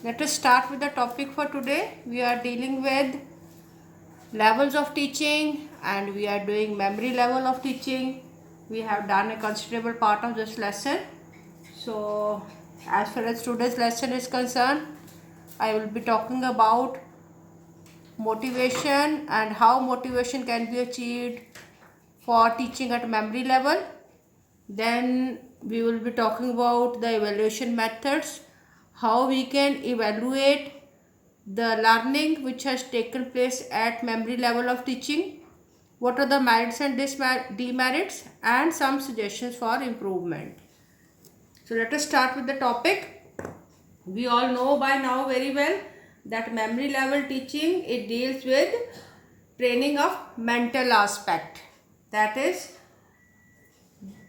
Let us start with the topic for today. We are dealing with levels of teaching and we are doing memory level of teaching. We have done a considerable part of this lesson. So, as far as today's lesson is concerned, I will be talking about motivation and how motivation can be achieved for teaching at memory level. Then we will be talking about the evaluation methods, how we can evaluate the learning which has taken place at memory level of teaching, what are the merits and demerits, and some suggestions for improvement. So let us start with the topic. We all know by now very well that memory level teaching, it deals with training of mental aspect, that is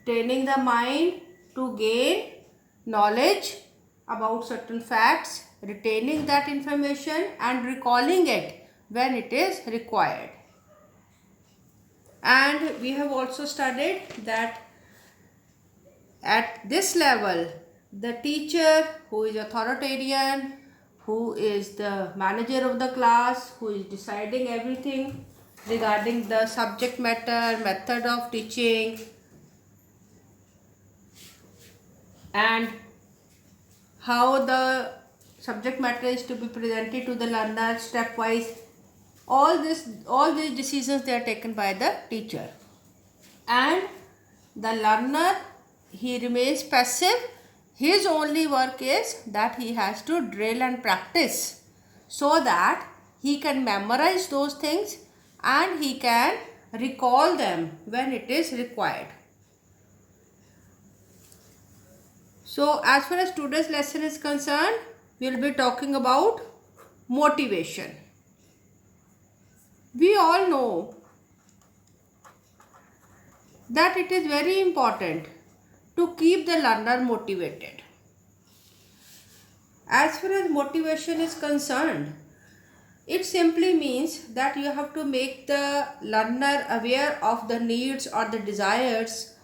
training the mind to gain knowledge about certain facts, retaining that information and recalling it when it is required. And we have also studied that at this level, the teacher who is authoritarian, who is the manager of the class, who is deciding everything regarding the subject matter, method of teaching, and how the subject matter is to be presented to the learner stepwise. All these decisions, they are taken by the teacher, and the learner, he remains passive. His only work is that he has to drill and practice so that he can memorize those things and he can recall them when it is required. So, as far as today's lesson is concerned, we will be talking about motivation. We all know that it is very important to keep the learner motivated. As far as motivation is concerned, it simply means that you have to make the learner aware of the needs or the desires,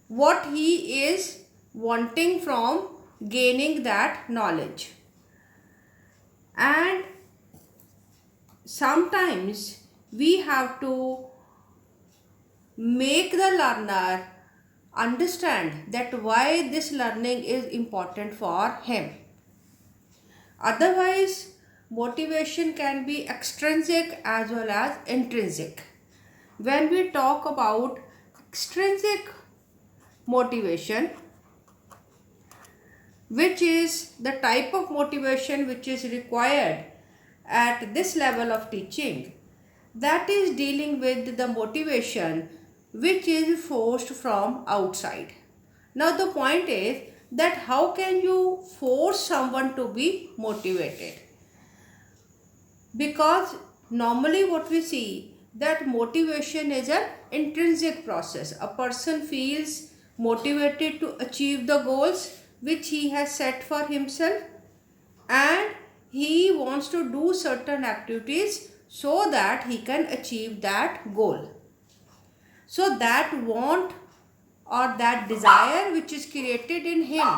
what he is wanting from gaining that knowledge. And sometimes we have to make the learner understand that why this learning is important for him. Otherwise, motivation can be extrinsic as well as intrinsic. When we talk about extrinsic motivation, which is the type of motivation which is required at this level of teaching, that is dealing with the motivation which is forced from outside. Now the point is that how can you force someone to be motivated? Because normally what we see, that motivation is an intrinsic process. A person feels motivated to achieve the goals which he has set for himself, and he wants to do certain activities so that he can achieve that goal. So that want or that desire which is created in him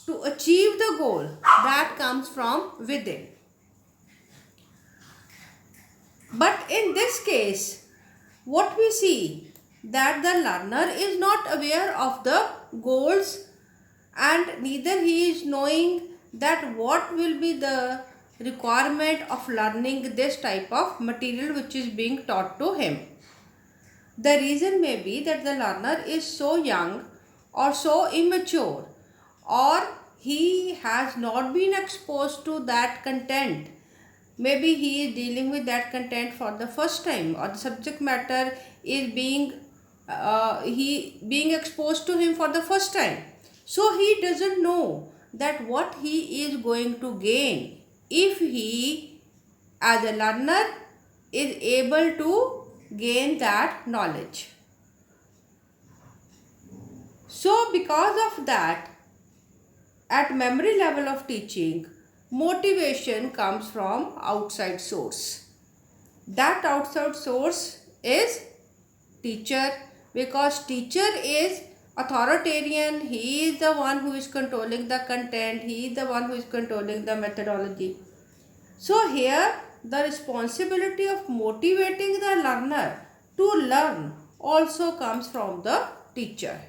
to achieve the goal, that comes from within. But in this case, what we see, that the learner is not aware of the goals and neither he is knowing that what will be the requirement of learning this type of material which is being taught to him. The reason may be that the learner is so young or so immature, or he has not been exposed to that content. Maybe he is dealing with that content for the first time, or the subject matter is being exposed to him for the first time. So he doesn't know that what he is going to gain if he as a learner is able to gain that knowledge. So because of that, at memory level of teaching, motivation comes from outside source. That outside source is teacher, because teacher is authoritarian, he is the one who is controlling the content, he is the one who is controlling the methodology. So here the responsibility of motivating the learner to learn also comes from the teacher.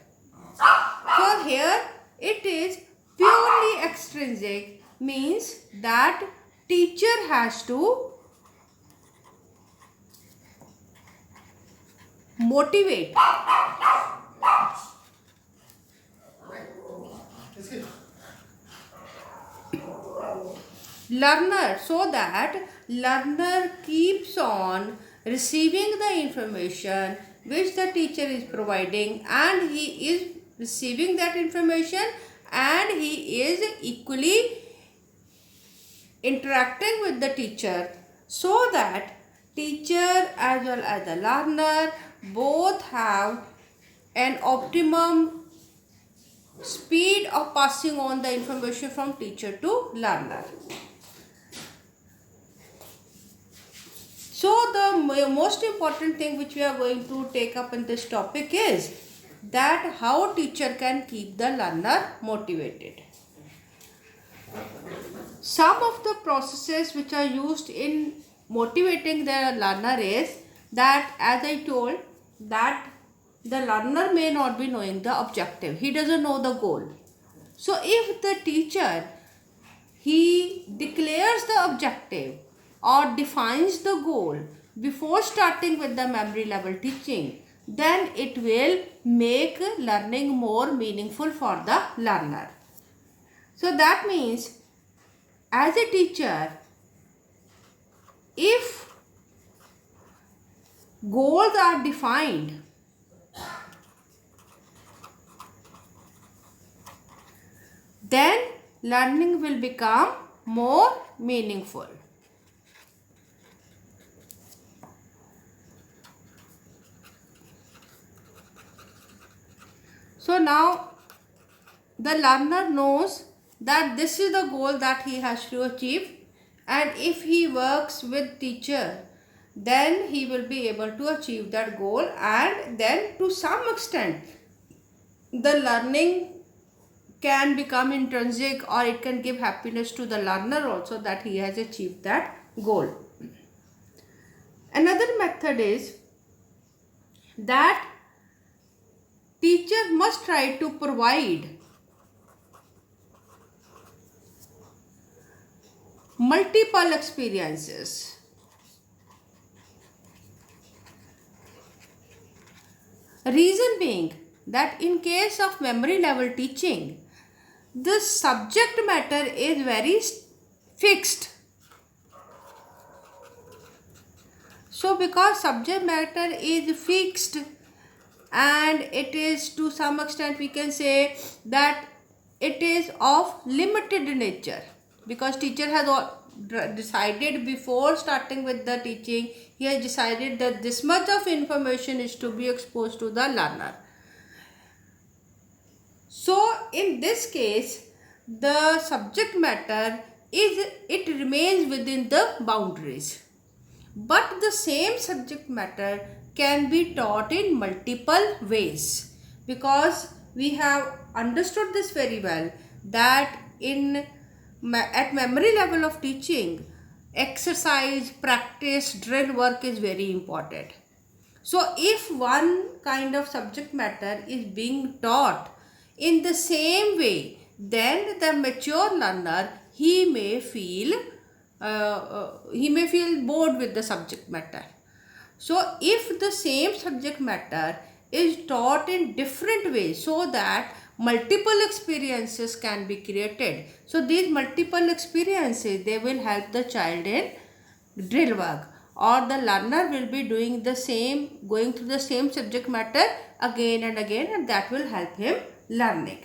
So here it is purely extrinsic, means that teacher has to motivate learner so that learner keeps on receiving the information which the teacher is providing, and he is receiving that information and he is equally interacting with the teacher, so that teacher as well as the learner both have an optimum speed of passing on the information from teacher to learner. So the most important thing which we are going to take up in this topic is that how teacher can keep the learner motivated. Some of the processes which are used in motivating the learner is that, as I told, that the learner may not be knowing the objective. He doesn't know the goal. So if the teacher, he declares the objective or defines the goal before starting with the memory level teaching, then it will make learning more meaningful for the learner. So that means, as a teacher, if goals are defined, then learning will become more meaningful. So now the learner knows that this is the goal that he has to achieve, and if he works with teacher, then he will be able to achieve that goal, and then to some extent the learning can become intrinsic, or it can give happiness to the learner also that he has achieved that goal. Another method is that teacher must try to provide multiple experiences. Reason being that in case of memory level teaching, the subject matter is very fixed. So because subject matter is fixed, and it is to some extent we can say that it is of limited nature, because teacher has decided before starting with the teaching, he has decided that this much of information is to be exposed to the learner. So in this case, the subject matter it remains within the boundaries, but the same subject matter can be taught in multiple ways, because we have understood this very well that at memory level of teaching, exercise, practice, drill work is very important. So if one kind of subject matter is being taught in the same way, then the mature learner, he may feel bored with the subject matter. So if the same subject matter is taught in different ways, so that multiple experiences can be created. So these multiple experiences, they will help the child in drill work, or the learner will be doing the same, going through the same subject matter again and again, and that will help him learning.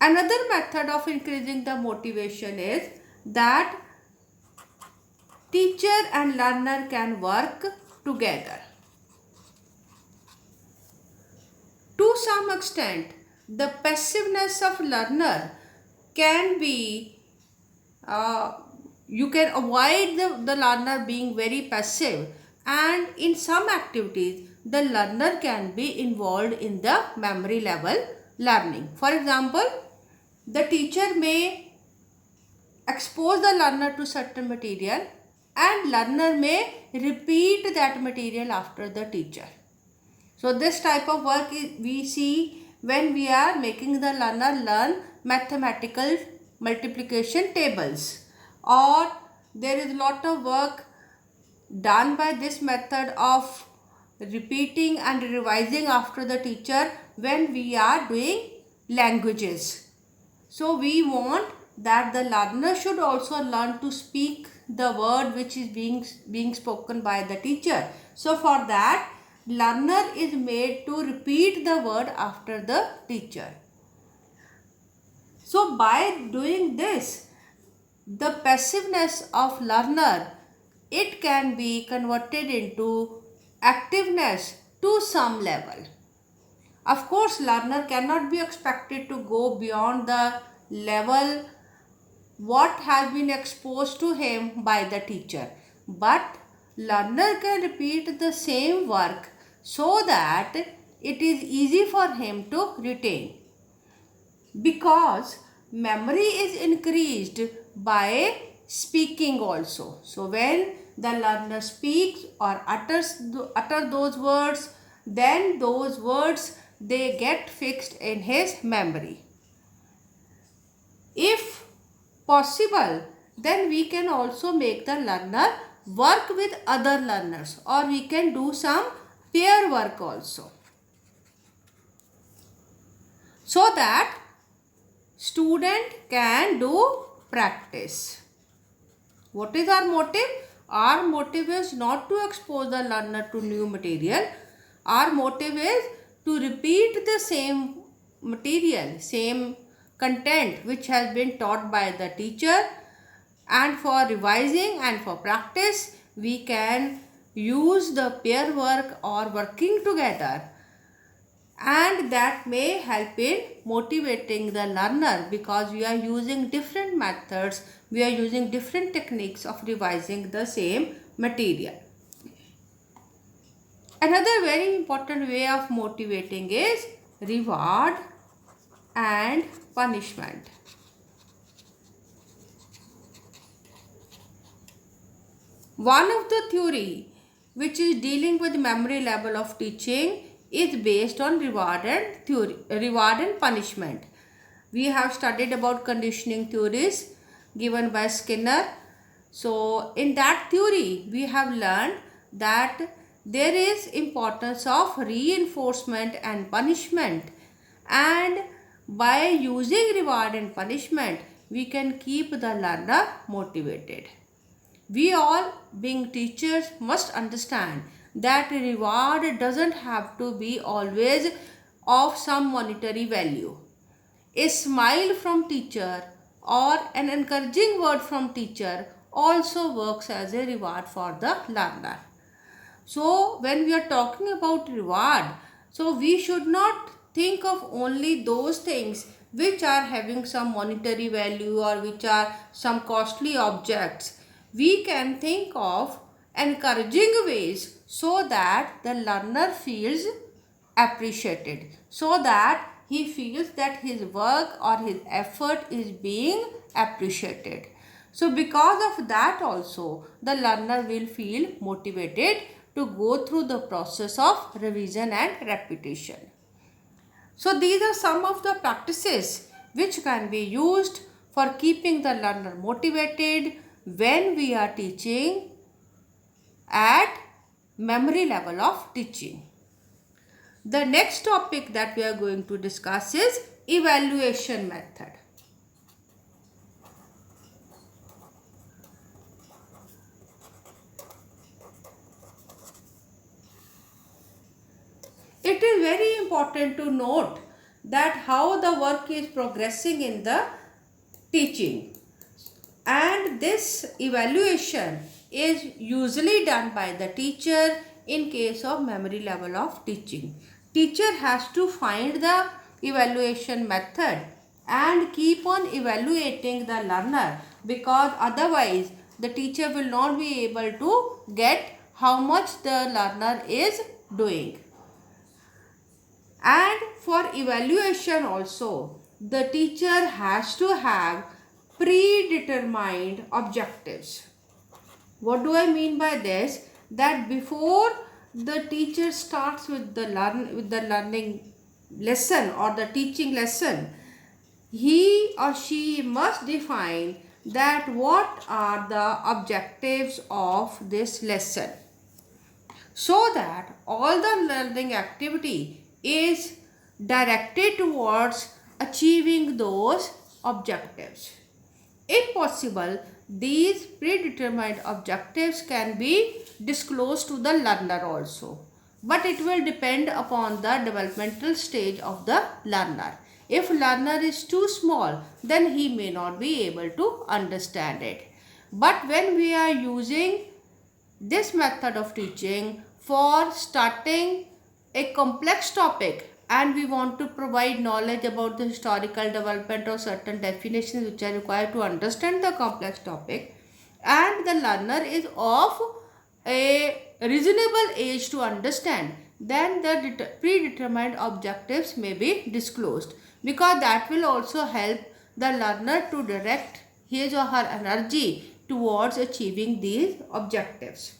Another method of increasing the motivation is that teacher and learner can work together. To some extent, the passiveness of learner can be, you can avoid the learner being very passive, and in some activities the learner can be involved in the memory level learning. For example, the teacher may expose the learner to certain material and learner may repeat that material after the teacher. So this type of work we see when we are making the learner learn mathematical multiplication tables, or there is a lot of work done by this method of repeating and revising after the teacher when we are doing languages. So we want that the learner should also learn to speak the word which is being spoken by the teacher. So for that, learner is made to repeat the word after the teacher. So by doing this, the passiveness of learner, it can be converted into activeness to some level. Of course, learner cannot be expected to go beyond the level what has been exposed to him by the teacher, but learner can repeat the same work so that it is easy for him to retain, because memory is increased by speaking also. So when the learner speaks or utter those words, then those words, they get fixed in his memory. If possible, then we can also make the learner work with other learners, or we can do some pair work also, so that student can do practice. What is our motive? Our motive is not to expose the learner to new material. Our motive is to repeat the same material, same content which has been taught by the teacher, and for revising and for practice we can use the pair work or working together, and that may help in motivating the learner, because we are using different methods, we are using different techniques of revising the same material. Another very important way of motivating is reward and punishment. One of the theory which is dealing with memory level of teaching is based on reward and punishment. We have studied about conditioning theories given by Skinner. So in that theory we have learned that there is importance of reinforcement and punishment, and by using reward and punishment we can keep the learner motivated. We all, being teachers, must understand that reward doesn't have to be always of some monetary value. A smile from teacher or an encouraging word from teacher also works as a reward for the learner. So when we are talking about reward, so we should not think of only those things which are having some monetary value or which are some costly objects. We can think of encouraging ways so that the learner feels appreciated, so that he feels that his work or his effort is being appreciated. So because of that also, the learner will feel motivated to go through the process of revision and repetition. So these are some of the practices which can be used for keeping the learner motivated when we are teaching at memory level of teaching. The next topic that we are going to discuss is evaluation method. It is very important to note that how the work is progressing in the teaching, and this evaluation is usually done by the teacher in case of memory level of teaching. Teacher has to find the evaluation method and keep on evaluating the learner, because otherwise the teacher will not be able to get how much the learner is doing. And for evaluation also, the teacher has to have predetermined objectives. What do I mean by this? That before the teacher starts with the learning lesson or the teaching lesson, he or she must define that what are the objectives of this lesson, so that all the learning activity is directed towards achieving those objectives. If possible, these predetermined objectives can be disclosed to the learner also, but it will depend upon the developmental stage of the learner. If learner is too small, then he may not be able to understand it. But when we are using this method of teaching for starting a complex topic, and we want to provide knowledge about the historical development or certain definitions which are required to understand the complex topic, and the learner is of a reasonable age to understand, then the predetermined objectives may be disclosed, because that will also help the learner to direct his or her energy towards achieving these objectives.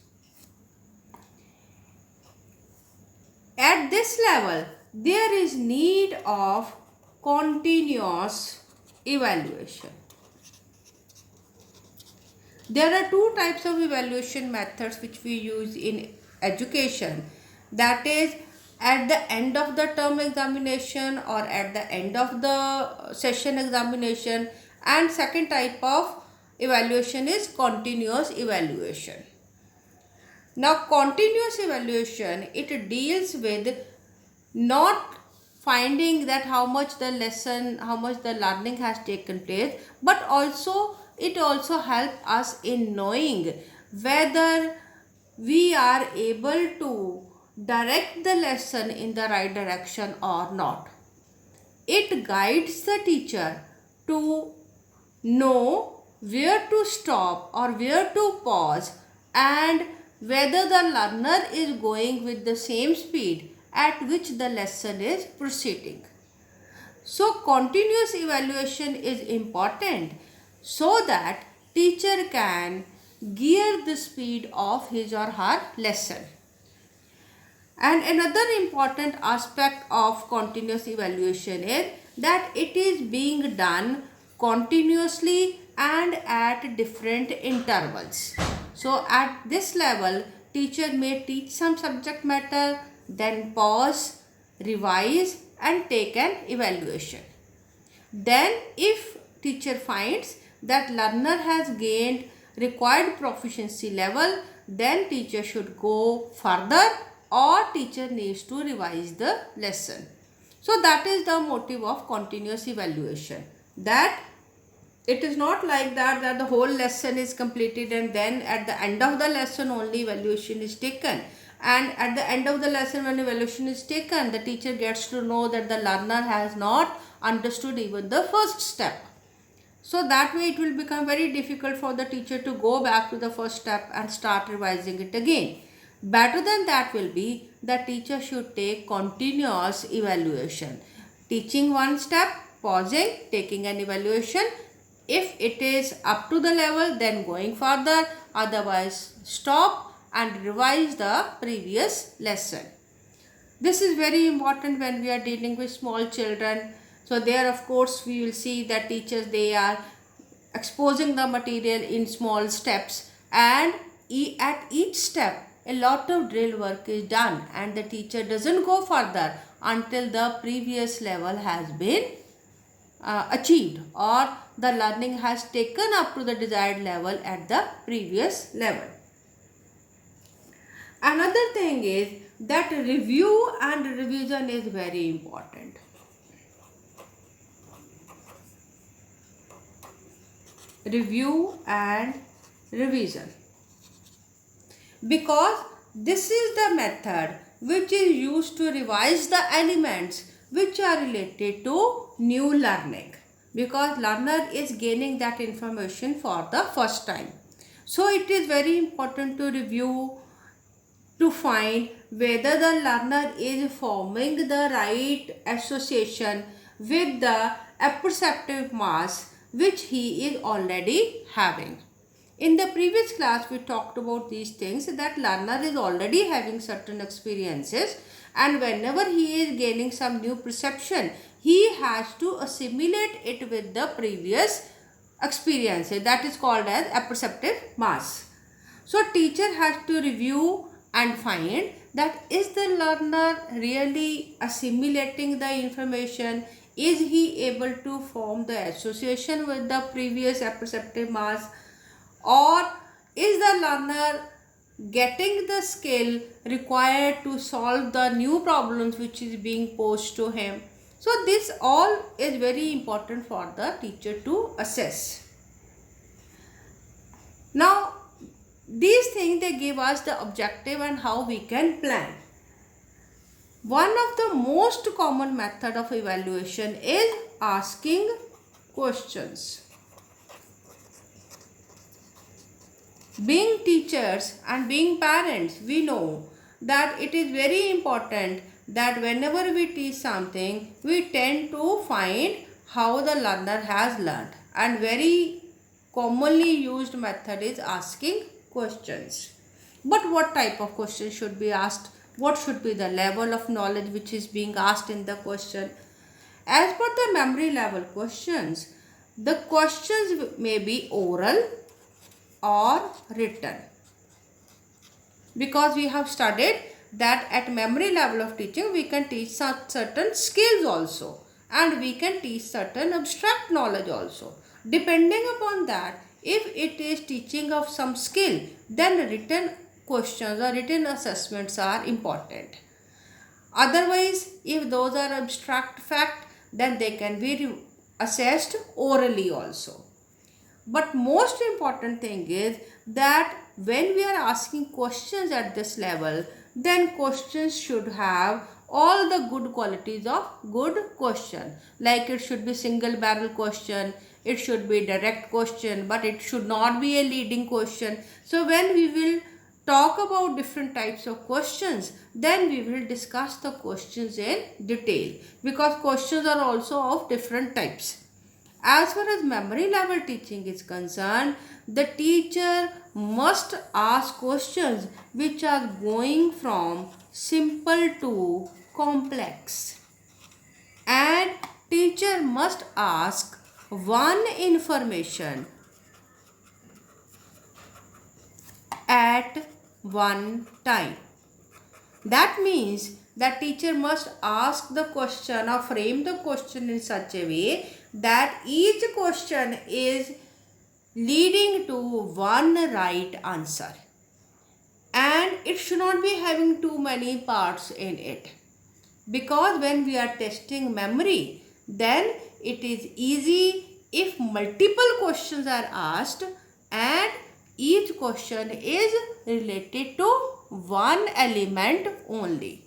At this level, there is need of continuous evaluation. There are two types of evaluation methods which we use in education. That is, at the end of the term examination or at the end of the session examination. And second type of evaluation is continuous evaluation. Now, continuous evaluation, it deals with not finding that how much the learning has taken place, but also it also helps us in knowing whether we are able to direct the lesson in the right direction or not. It guides the teacher to know where to stop or where to pause, and whether the learner is going with the same speed at which the lesson is proceeding. So continuous evaluation is important so that teacher can gear the speed of his or her lesson. And another important aspect of continuous evaluation is that it is being done continuously and at different intervals. So at this level, teacher may teach some subject matter, then pause, revise and take an evaluation. Then if teacher finds that learner has gained required proficiency level, then teacher should go further or teacher needs to revise the lesson. So that is the motive of continuous evaluation. That it is not like that the whole lesson is completed and then at the end of the lesson only evaluation is taken. And at the end of the lesson, when evaluation is taken, the teacher gets to know that the learner has not understood even the first step. So that way it will become very difficult for the teacher to go back to the first step and start revising it again. Better than that will be the teacher should take continuous evaluation. Teaching one step, pausing, taking an evaluation. If it is up to the level, then going further, otherwise stop and revise the previous lesson. This is very important when we are dealing with small children. So there of course we will see that teachers, they are exposing the material in small steps, and at each step a lot of drill work is done and the teacher doesn't go further until the previous level has been achieved or the learning has taken up to the desired level at the previous level. Another thing is that review and revision is very important. Review and revision, because this is the method which is used to revise the elements which are related to new learning, because learner is gaining that information for the first time. So it is very important to review to find whether the learner is forming the right association with the apperceptive mass which he is already having. In the previous class, we talked about these things, that learner is already having certain experiences, and whenever he is gaining some new perception, he has to assimilate it with the previous experiences. That is called as apperceptive mass. So teacher has to review and find that is the learner really assimilating the information, is he able to form the association with the previous apperceptive mass, or is the learner getting the skill required to solve the new problems which is being posed to him. So this all is very important for the teacher to assess. Now these things, they give us the objective and how we can plan. One of the most common method of evaluation is asking questions. Being teachers and being parents, we know that it is very important that whenever we teach something, we tend to find how the learner has learned, and very commonly used method is asking questions. But what type of questions should be asked? What should be the level of knowledge which is being asked in the question? As per the memory level questions, the questions may be oral or written, because we have studied that at memory level of teaching we can teach certain skills also, and we can teach certain abstract knowledge also. Depending upon that, if it is teaching of some skill, then written questions or written assessments are important. Otherwise, if those are abstract fact, then they can be assessed orally also. But most important thing is that when we are asking questions at this level, then questions should have all the good qualities of good question. Like it should be single barrel question, it should be direct question, but it should not be a leading question. So when we will talk about different types of questions, then we will discuss the questions in detail, because questions are also of different types. As far as memory level teaching is concerned, the teacher must ask questions which are going from simple to complex. And teacher must ask one information at one time. That means that teacher must ask the question or frame the question in such a way that each question is leading to one right answer, and it should not be having too many parts in it, because when we are testing memory, then it is easy if multiple questions are asked and each question is related to one element only.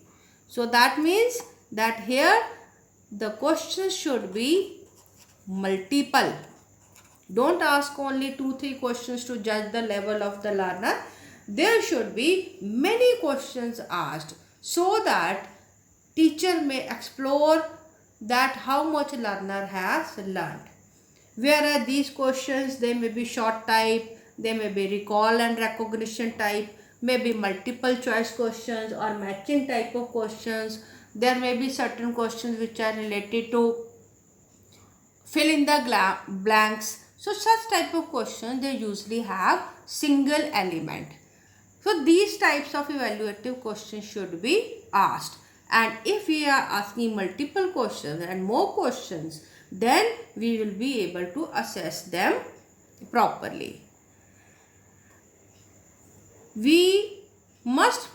So that means that here the questions should be multiple. Don't ask only 2-3 questions to judge the level of the learner. There should be many questions asked, so that teacher may explore that how much learner has learned. Whereas these questions, they may be short type, they may be recall and recognition type, may be multiple choice questions or matching type of questions. There may be certain questions which are related to fill in the blanks. So such type of questions, they usually have single element. So these types of evaluative questions should be asked. And if we are asking multiple questions and more questions, then we will be able to assess them properly. We must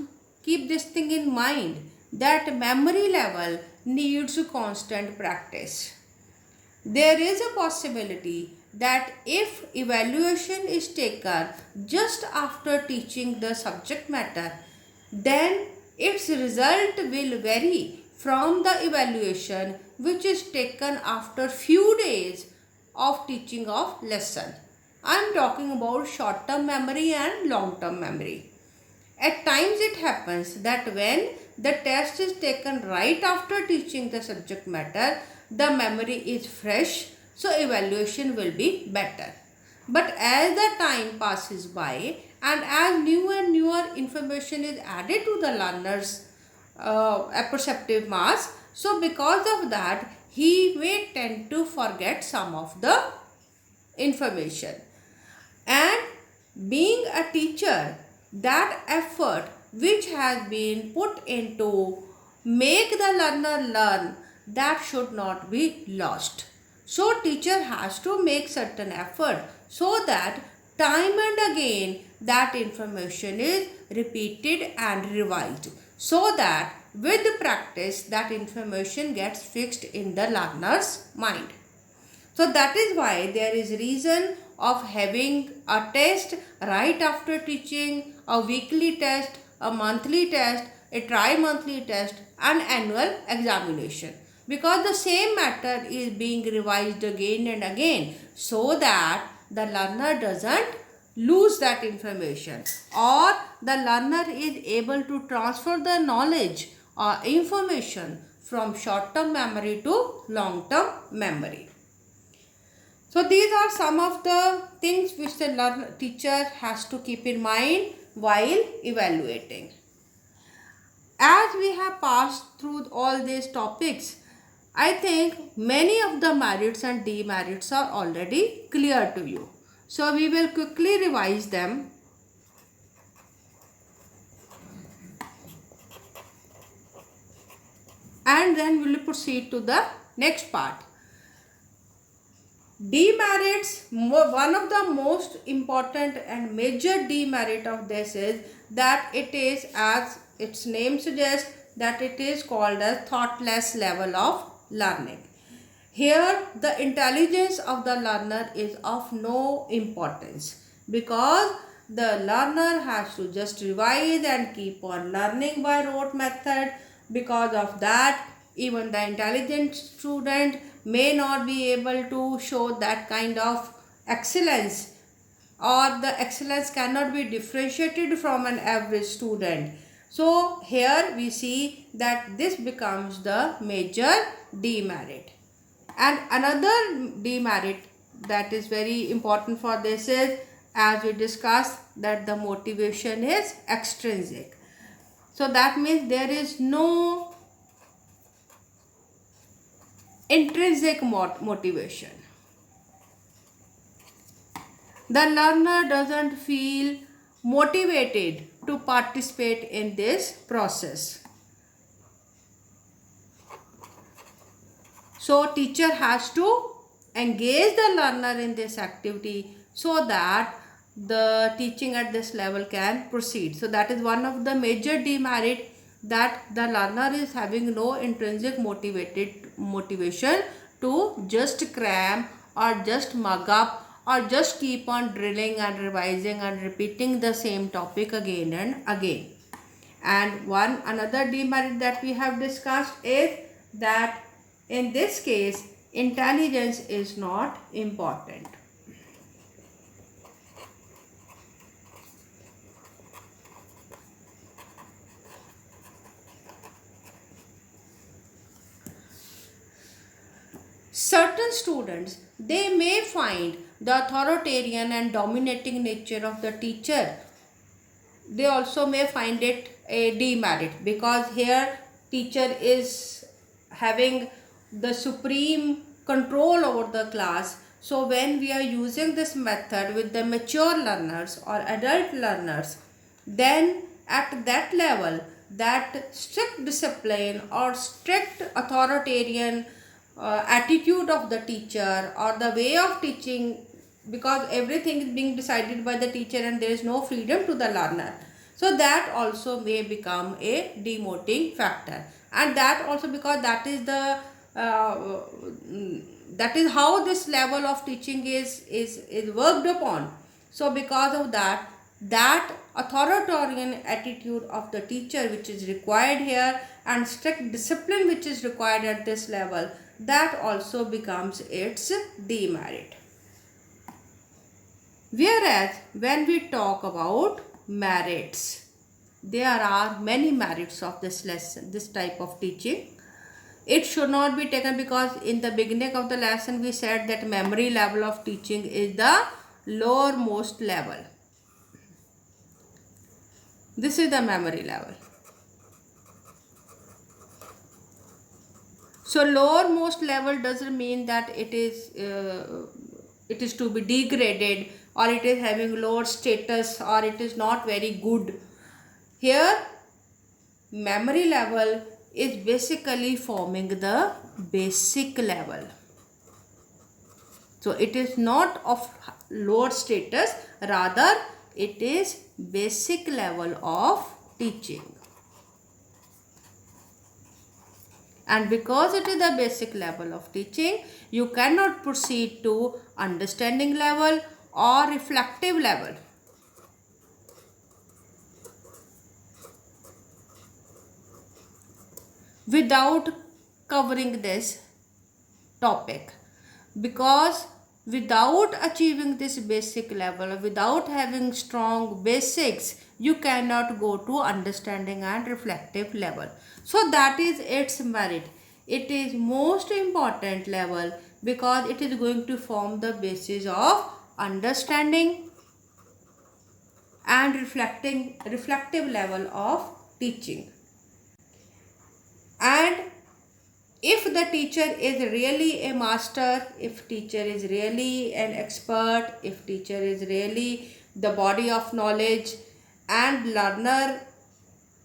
keep this thing in mind that memory level needs constant practice. There is a possibility that if evaluation is taken just after teaching the subject matter, then its result will vary from the evaluation which is taken after few days of teaching of lesson. I am talking about short-term memory and long-term memory. At times it happens that when the test is taken right after teaching the subject matter, the memory is fresh, so evaluation will be better. But as the time passes by and as new and newer information is added to the learner's apperceptive mass, so because of that he may tend to forget some of the information. And being a teacher, that effort which has been put into make the learner learn, that should not be lost. So teacher has to make certain effort so that time and again that information is repeated and revised, so that with practice that information gets fixed in the learner's mind. So that is why there is reason of having a test right after teaching, a weekly test, a monthly test, a tri-monthly test, and annual examination. Because the same matter is being revised again and again, so that the learner doesn't lose that information, or the learner is able to transfer the knowledge or information from short-term memory to long-term memory. So these are some of the things which the teacher has to keep in mind while evaluating. As we have passed through all these topics, I think many of the merits and demerits are already clear to you. So we will quickly revise them. And then we will proceed to the next part. Demerits, one of the most important and major demerit of this is that it is, as its name suggests, that it is called a thoughtless level of learning. Here the intelligence of the learner is of no importance, because the learner has to just revise and keep on learning by rote method. Because of that, even the intelligent student may not be able to show that kind of excellence, or the excellence cannot be differentiated from an average student. So here we see that this becomes the major demerit. And another demerit that is very important for this is, as we discussed, that the motivation is extrinsic. So that means there is no intrinsic motivation. The learner doesn't feel motivated to participate in this process. So teacher has to engage the learner in this activity so that the teaching at this level can proceed. So that is one of the major demerit, that the learner is having no intrinsic motivation to just cram or just mug up or just keep on drilling and revising and repeating the same topic again and again. And another demerit that we have discussed is that in this case intelligence is not important. Certain students, they may find the authoritarian and dominating nature of the teacher, they also may find it a demerit, because here teacher is having the supreme control over the class. So when we are using this method with the mature learners or adult learners, then at that level, that strict discipline or strict authoritarian attitude of the teacher or the way of teaching, because everything is being decided by the teacher and there is no freedom to the learner, so that also may become a demoting factor. And that also because that is the that is how this level of teaching is worked upon. So because of that, that authoritarian attitude of the teacher which is required here and strict discipline which is required at this level, that also becomes its demerit. Whereas when we talk about merits, there are many merits of this lesson, this type of teaching. It should not be taken because in the beginning of the lesson we said that memory level of teaching is the lowermost level. This is the memory level. So lowermost level doesn't mean that it is to be degraded, or it is having lower status, or it is not very good. Here memory level is basically forming the basic level. So it is not of lower status, rather it is basic level of teaching. And because it is the basic level of teaching, you cannot proceed to understanding level or reflective level. Without covering this topic, because without achieving this basic level, without having strong basics, you cannot go to understanding and reflective level. So that is its merit. It is most important level because it is going to form the basis of understanding and reflective level of teaching. And if the teacher is really a master, if teacher is really an expert, if teacher is really the body of knowledge, and learner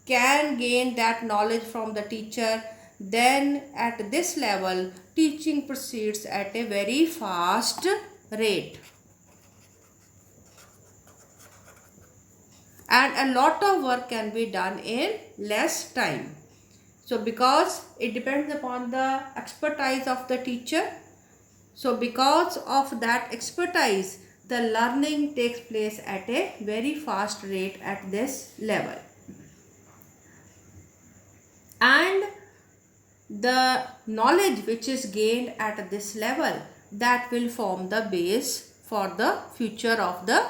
can gain that knowledge from the teacher, then at this level teaching proceeds at a very fast rate. And a lot of work can be done in less time. So because it depends upon the expertise of the teacher, so because of that expertise, the learning takes place at a very fast rate at this level. And the knowledge which is gained at this level, that will form the base for the future of the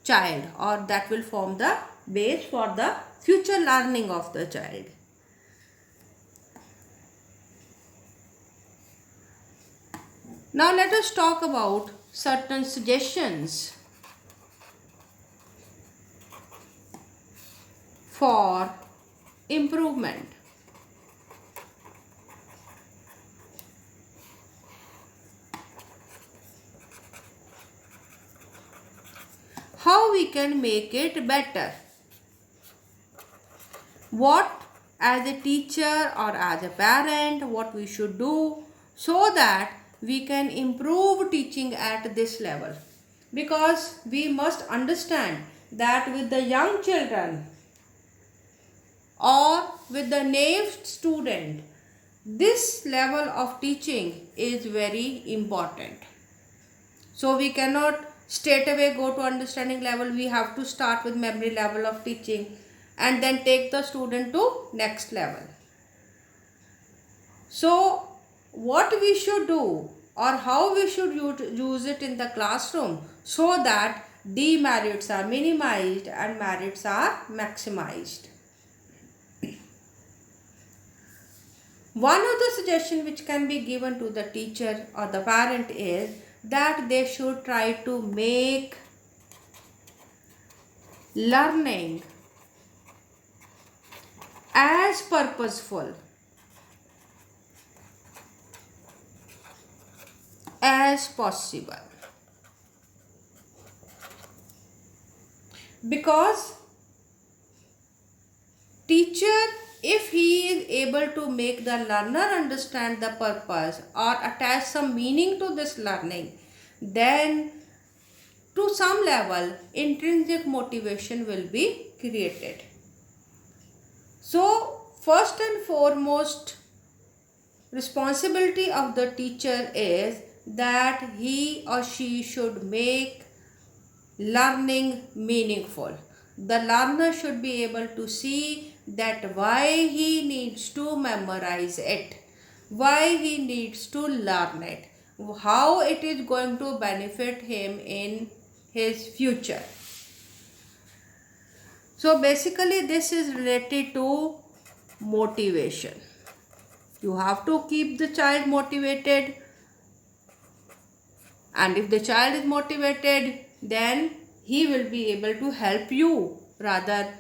child, or that will form the base for the future learning of the child. Now let us talk about certain suggestions for improvement. How we can make it better? What as a teacher or as a parent, what we should do so that we can improve teaching at this level? Because we must understand that with the young children or with the naive student, this level of teaching is very important. So we cannot straight away go to understanding level. We have to start with memory level of teaching and then take the student to next level. So what we should do, or how we should use it in the classroom, so that demerits are minimized and merits are maximized. One of the suggestions which can be given to the teacher or the parent is that they should try to make learning as purposeful as possible. Because teacher, if he is able to make the learner understand the purpose or attach some meaning to this learning, then to some level intrinsic motivation will be created. So first and foremost responsibility of the teacher is that he or she should make learning meaningful. The learner should be able to see that why he needs to memorize it, why he needs to learn it, how it is going to benefit him in his future. So basically this is related to motivation. You have to keep the child motivated, and if the child is motivated, then he will be able to help you. Rather,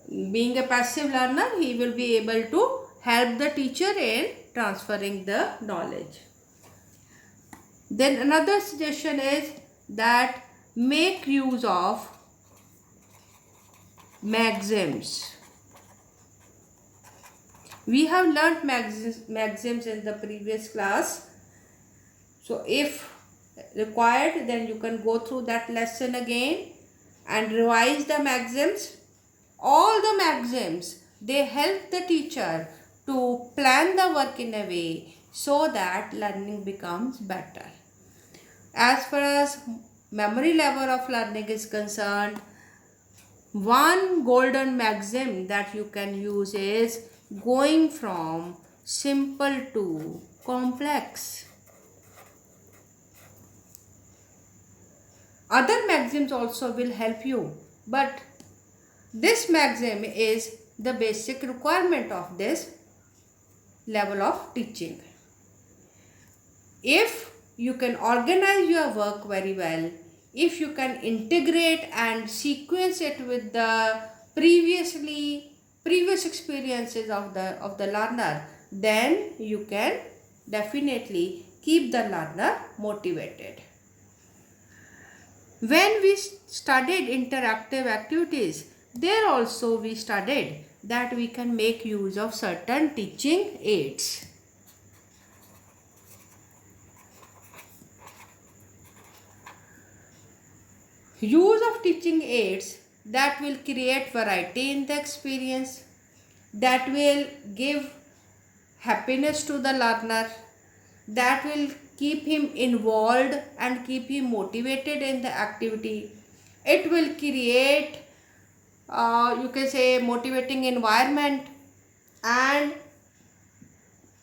being a passive learner, he will be able to help the teacher in transferring the knowledge. Then another suggestion is that make use of maxims. We have learnt maxims in the previous class. So if required, then you can go through that lesson again and revise the maxims. All the maxims, they help the teacher to plan the work in a way so that learning becomes better. As far as memory level of learning is concerned, one golden maxim that you can use is going from simple to complex. Other maxims also will help you, but this maxim is the basic requirement of this level of teaching. If you can organize your work very well, if you can integrate and sequence it with the previous experiences of the learner, then you can definitely keep the learner motivated. When we studied interactive activities, there also we studied that we can make use of certain teaching aids. Use of teaching aids that will create variety in the experience, that will give happiness to the learner, that will keep him involved and keep him motivated in the activity. It will create you can say motivating environment, and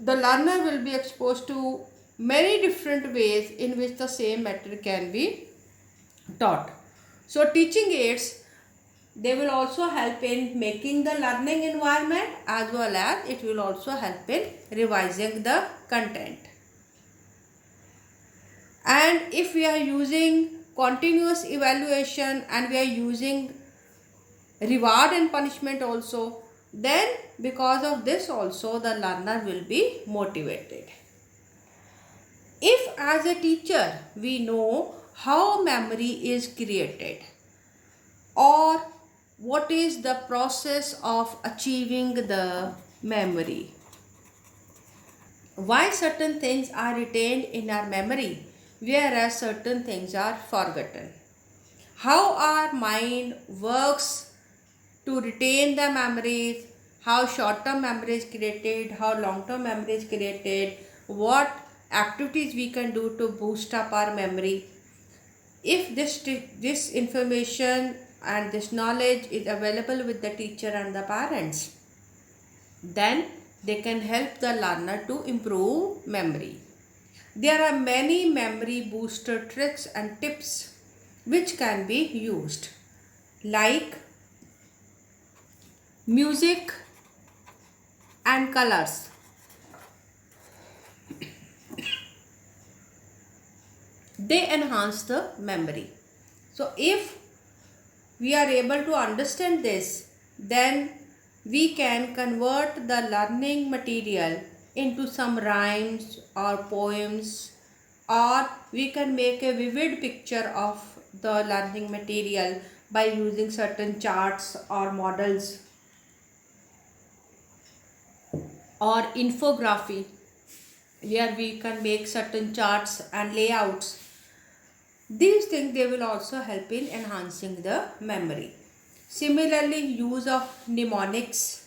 the learner will be exposed to many different ways in which the same matter can be taught. So teaching aids, they will also help in making the learning environment, as well as it will also help in revising the content. And if we are using continuous evaluation and we are using reward and punishment also, then because of this also the learner will be motivated. If as a teacher we know how memory is created, or what is the process of achieving the memory, why certain things are retained in our memory whereas certain things are forgotten, how our mind works to retain the memories, how short-term memory is created, how long-term memory is created, what activities we can do to boost up our memory. If this information and this knowledge is available with the teacher and the parents, then they can help the learner to improve memory. There are many memory booster tricks and tips which can be used, like music and colors. They enhance the memory. So if we are able to understand this, then we can convert the learning material into some rhymes or poems, or we can make a vivid picture of the learning material by using certain charts or models or infography, where we can make certain charts and layouts. These things, they will also help in enhancing the memory. Similarly, use of mnemonics.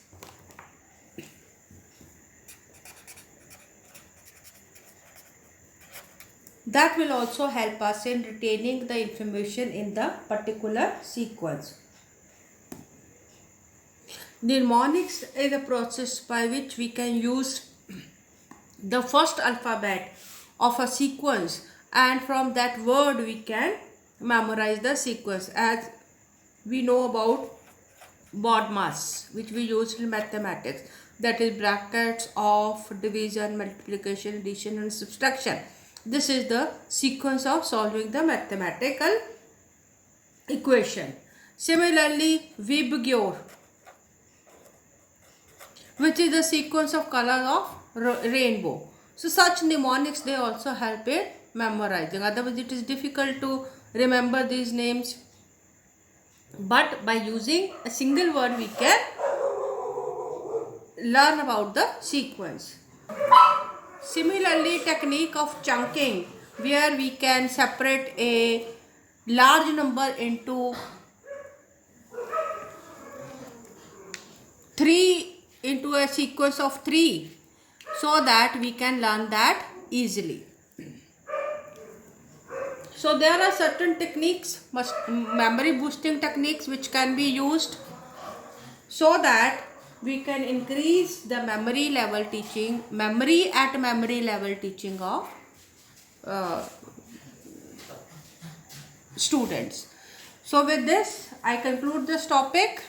That will also help us in retaining the information in the particular sequence. Mnemonics is a process by which we can use the first alphabet of a sequence, and from that word we can memorize the sequence. As we know about BODMAS, which we use in mathematics, that is brackets of division, multiplication, addition and subtraction. This is the sequence of solving the mathematical equation. Similarly, VIBGYOR, which is the sequence of colors of rainbow. So such mnemonics, they also help in memorizing. Otherwise it is difficult to remember these names. But by using a single word, we can learn about the sequence. Similarly, technique of chunking, where we can separate a large number into a sequence of 3, so that we can learn that easily. So there are certain techniques, memory boosting techniques, which can be used so that we can increase the memory level teaching, memory level teaching of students. So with this, I conclude this topic.